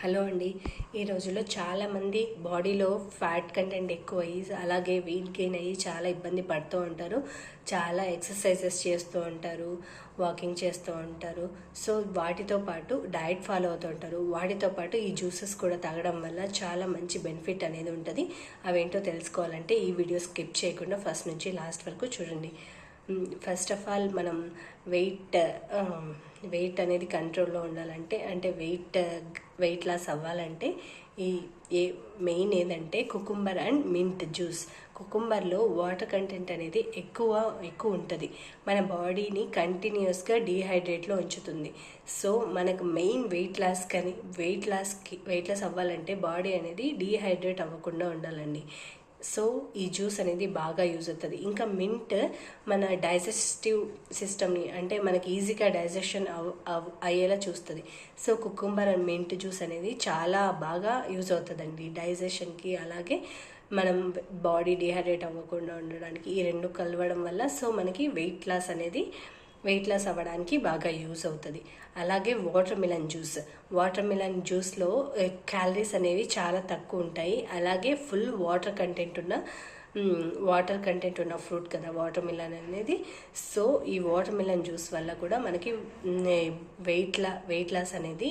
Hello అండి. ఈ రోజుల్లో చాలామంది బాడీలో ఫ్యాట్ కంటెంట్ ఎక్కువ అయ్యి అలాగే వెయిట్ గెయిన్ అయ్యి చాలా ఇబ్బంది పడుతూ ఉంటారు. చాలా ఎక్సర్సైజెస్ చేస్తూ ఉంటారు, వాకింగ్ చేస్తూ ఉంటారు. సో వాటితో పాటు డైట్ ఫాలో అవుతూ ఉంటారు. వాటితో పాటు ఈ జ్యూసెస్ కూడా తాగడం వల్ల చాలా మంచి బెనిఫిట్ అనేది ఉంటుంది. అవేంటో తెలుసుకోవాలంటే ఈ వీడియో స్కిప్ చేయకుండా ఫస్ట్ నుంచి లాస్ట్ వరకు చూడండి. ఫస్ట్ ఆఫ్ ఆల్ మనం వెయిట్ అనేది కంట్రోల్లో ఉండాలంటే వెయిట్ లాస్ అవ్వాలంటే ఈ మెయిన్ ఏంటంటే కుకుంబర్ అండ్ మింట్ జ్యూస్. కుకుంబర్లో వాటర్ కంటెంట్ అనేది ఎక్కువ ఉంటుంది. మన బాడీని కంటిన్యూస్గా డీహైడ్రేట్లో ఉంచుతుంది. సో మనకు మెయిన్ వెయిట్ లాస్ అవ్వాలంటే బాడీ అనేది డీహైడ్రేట్ అవ్వకుండా ఉండాలండి. సో ఈ జ్యూస్ అనేది బాగా యూజ్ అవుతుంది. ఇంకా మింట్ మన డైజెస్టివ్ సిస్టమ్ని అంటే మనకి ఈజీగా డైజెషన్ అయ్యేలా చూస్తుంది. So cucumber and mint juice అనేది చాలా బాగా యూజ్ అవుతుందండి డైజెషన్కి. అలాగే మనం బాడీ డిహైడ్రేట్ అవ్వకుండా ఉండడానికి ఈ రెండు కలవడం వల్ల సో మనకి వెయిట్ లాస్ అవ్వడానికి బాగా యూజ్ అవుతుంది. అలాగే వాటర్ మిలన్ జ్యూస్లో క్యాలరీస్ అనేవి చాలా తక్కువ ఉంటాయి. అలాగే ఫుల్ వాటర్ కంటెంట్ ఉన్న ఫ్రూట్ కదా వాటర్ మిలన్ అనేది. సో ఈ వాటర్ మిలన్ జ్యూస్ వల్ల కూడా మనకి వెయిట్ లాస్ అనేది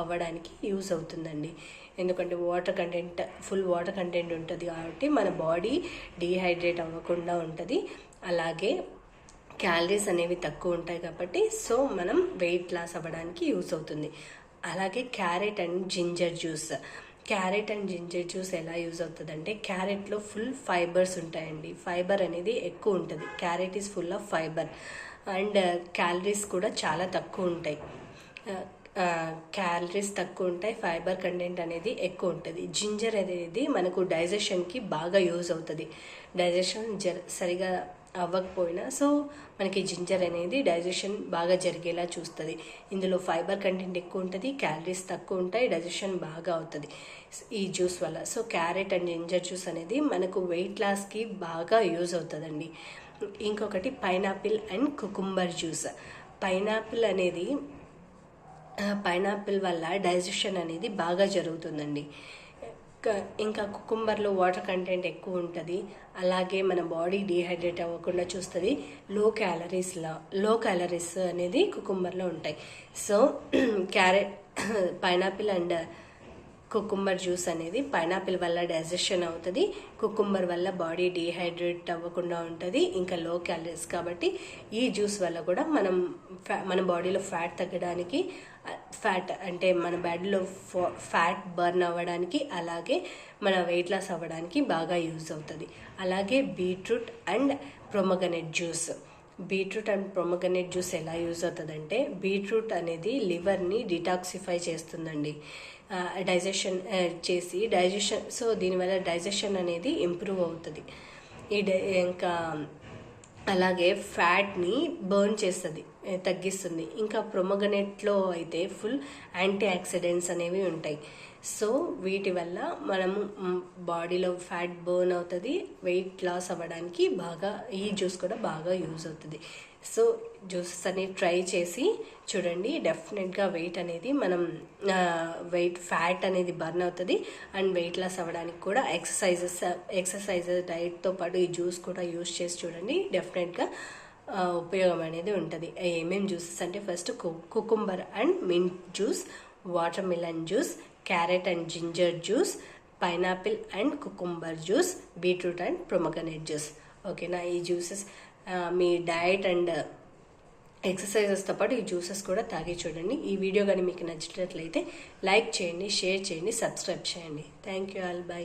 అవ్వడానికి యూజ్ అవుతుందండి. ఎందుకంటే ఫుల్ వాటర్ కంటెంట్ ఉంటుంది కాబట్టి మన బాడీ డీహైడ్రేట్ అవ్వకుండా ఉంటుంది. అలాగే క్యాలరీస్ అనేవి తక్కువ ఉంటాయి కాబట్టి సో మనం వెయిట్ లాస్ అవ్వడానికి యూస్ అవుతుంది. అలాగే క్యారెట్ అండ్ జింజర్ జ్యూస్ ఎలా యూజ్ అవుతుందంటే క్యారెట్లో ఫుల్ ఫైబర్స్ ఉంటాయండి. ఫైబర్ అనేది ఎక్కువ ఉంటుంది. Carrot is full of fibre and calories కూడా చాలా తక్కువ ఉంటాయి. ఫైబర్ కంటెంట్ అనేది ఎక్కువ ఉంటుంది. జింజర్ అనేది మనకు డైజెషన్కి బాగా యూజ్ అవుతుంది. డైజెషన్ సరిగా అవ్వకపోయినా సో మనకి జింజర్ అనేది డైజెషన్ బాగా జరిగేలా చూస్తుంది. ఇందులో ఫైబర్ కంటెంట్ ఎక్కువ ఉంటుంది, క్యాలరీస్ తక్కువ ఉంటాయి, డైజెషన్ బాగా అవుతుంది ఈ జ్యూస్ వల్ల. So carrot and ginger juice అనేది మనకు వెయిట్ లాస్కి బాగా యూజ్ అవుతుందండి. ఇంకొకటి pineapple and cucumber juice. Pineapple వల్ల డైజెషన్ అనేది బాగా జరుగుతుందండి. ఇంకా కుకుంబర్లో వాటర్ కంటెంట్ ఎక్కువ ఉంటుంది. అలాగే మన బాడీ డీహైడ్రేట్ అవ్వకుండా చూస్తుంది. లో క్యాలరీస్ అనేది కుకుంబర్లో ఉంటాయి. So pineapple and cucumber juice అనేది పైనాపిల్ వల్ల డైజెషన్ అవుతుంది, కుకుంబర్ వల్ల బాడీ డీహైడ్రేట్ అవ్వకుండా ఉంటుంది, ఇంకా లో క్యాలరీస్ కాబట్టి ఈ జ్యూస్ వల్ల కూడా మన బాడీలో ఫ్యాట్ తగ్గడానికి, అంటే మన బాడీలో ఫ్యాట్ బర్న్ అవ్వడానికి, అలాగే మన వెయిట్ లాస్ అవ్వడానికి బాగా యూజ్ అవుతుంది. అలాగే బీట్రూట్ అండ్ ప్రొమగనేట్ జ్యూస్ ఎలా యూజ్ అవుతుందంటే బీట్రూట్ అనేది లివర్ని డిటాక్సిఫై చేస్తుందండి. డైజెషన్ సో దీనివల్ల డైజెషన్ అనేది ఇంప్రూవ్ అవుతుంది. ఇంకా అలాగే ఫ్యాట్ని బర్న్ చేస్తుంది, తగ్గిస్తుంది. ఇంకా ప్రొమగనేట్లో అయితే ఫుల్ యాంటీ ఆక్సిడెంట్స్ అనేవి ఉంటాయి. సో వీటి వల్ల మనము బాడీలో ఫ్యాట్ బర్న్ అవుతుంది, వెయిట్ లాస్ అవ్వడానికి ఈ జ్యూస్ కూడా బాగా యూజ్ అవుతుంది. సో జ్యూసెస్ అనేవి ట్రై చేసి చూడండి. డెఫినెట్గా ఫ్యాట్ అనేది బర్న్ అవుతుంది అండ్ వెయిట్ లాస్ అవ్వడానికి కూడా ఎక్సర్సైజెస్ డైట్తో పాటు ఈ జ్యూస్ కూడా యూజ్ చేసి చూడండి. డెఫినెట్గా ఉపయోగం అనేది ఉంటుంది. ఏమేమి జ్యూసెస్ అంటే first cucumber and mint juice, watermelon juice, carrot and ginger juice, pineapple and cucumber juice, beetroot and pomegranate juice. ఓకేనా? ఈ జ్యూసెస్ మీ డయట్ అండ్ ఎక్సర్సైజెస్తో పాటు ఈ జ్యూసెస్ కూడా తాగి చూడండి. ఈ వీడియో కానీ మీకు నచ్చినట్లయితే లైక్ చేయండి, షేర్ చేయండి, సబ్స్క్రైబ్ చేయండి. Thank you all. బై.